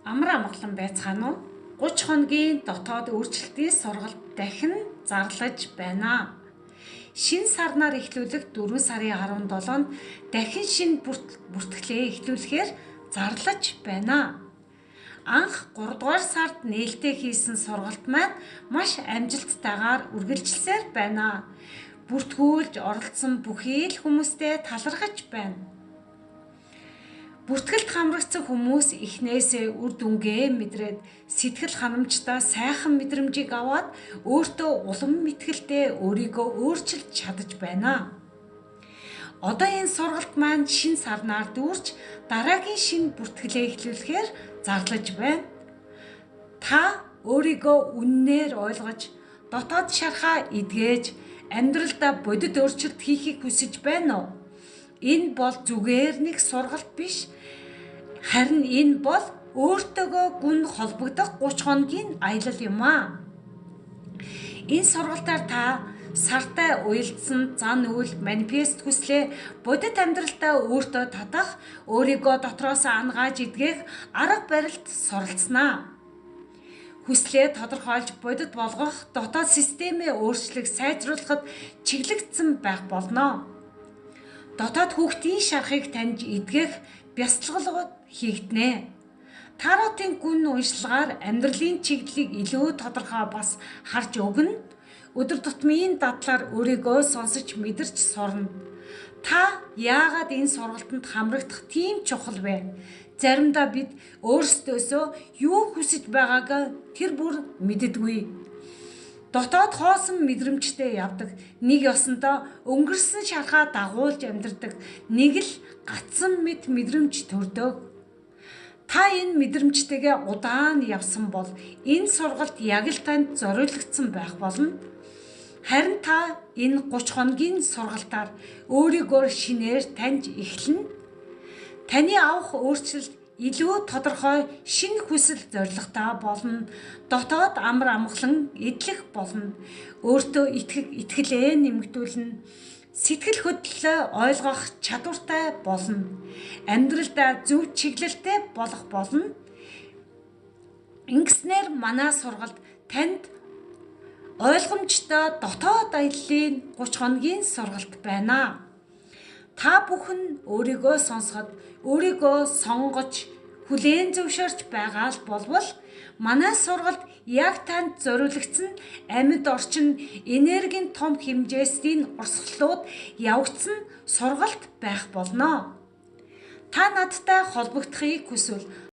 Амар амгалан байцгаана уу? 30 хоногийн дотоод өөрчлөлтийн сургалт дахин зарлаж байна. Шинэ сарнаар эхлүүлэх 4 сарын 17-нд дахин шинэ бүртгэлээ эхлүүлэхээр зарлаж байна. Анх 3 дугаар сард нээлттэй хийсэн сургалт маань маш амжилттайгаар үргэлжилсээр байна. Бүртгүүлж оролцсон бүхий л хүмүүстэй талархаж байна. Бүртгэлд хамрагдсан хүмүүс эхнээсээ үр дүнгээ мэдрээд сэтгэл ханамжтай сайхан мэдрэмжийг аваад өөртөө улам мэтгэлтэй өөрийгөө өөрчилж чадаж байна. Одоо энэ сургалт маань шинэ сарнаар дүүрч дараагийн шинэ бүртгэлээ эхлүүлэхээр зарлаж байна. Та өөрийгөө үннээр ойлгож, дотоод шархаа эдгээж, амьдралдаа бодит өөрчлөлт хийхийг хүсэж байна уу? Энэ бол зүгээр нэг сургалт биш. Харин энэ бол өөртөөгөө гүн холбогдох 30 хоногийн аялал юм аа. Энэ сургалтаар та сартай уялдсан зан үйл манифест хүслээ бодит амьдралдаа өөртөө татах, өөрийгөө дотроос ангааж эдгэх арга барилд суралцсанаа. Хүслээ тодорхойлж бодит болгох, дотоод системээ өөрчлөх, сайжруулахад чиглэгдсэн байх болно. Дотоод хүүхдийн шархыг таньж эдгэх бясалгалууд хийгднэ. Таротын гүн уншилгаар амьдралын чиглэлийг илүү тодорхой бас харж өгнө. Өдөр тутмын дадлаар өөрийгөө сонсож мэдэрч сурна. Та яагаад энэ сургалтанд хамрагдах тийм чухал вэ? Заримдаа бид өөрсдөөсөө юу хүсэж байгааг тэр бүр мэддэггүй. Дотоод хоосон мэдрэмжтэй явдаг, нэг ёсондоо өнгөрсөн шархаа дагуулж амьдардаг, нэг л гацсан мэд мэдрэмж төрдөг. Та энэ мэдрэмжтэйгээ удаан явсан бол энэ сургалт яг л танд зориулагдсан байх болно. Харин та энэ 30 хоногийн сургалтаар өөрийгөө шинээр таньж эхэлнэ. Таны авах өөрчлөлт илүү тодорхой шинэ хүсэл зорилготой болно. Дотоод амар амгалан эдлэх болно. Өөртөө итгэлээ нэмэгдүүлнэ. Сэтгэл хөдлөлөө ойлгох чадвартай болно. Амьдралдаа зөв чиглэлтэй болох болно. Ингэснээр манай сургалт танд ойлгомжтой дотоод аяллаа 30 хоногийн сургалт байна. Та бүхэн өөрийгөө сонсоход, өөрийгөө сонгож, хүлээн зөвшөөрч байгаа л болвол манай сургалт яг танд зориулагдсан амьд орчин энергийн том хэмжээсийн урсгалууд явагдсан сургалт байх болно. Та надтай холбогдохыг хүсвэл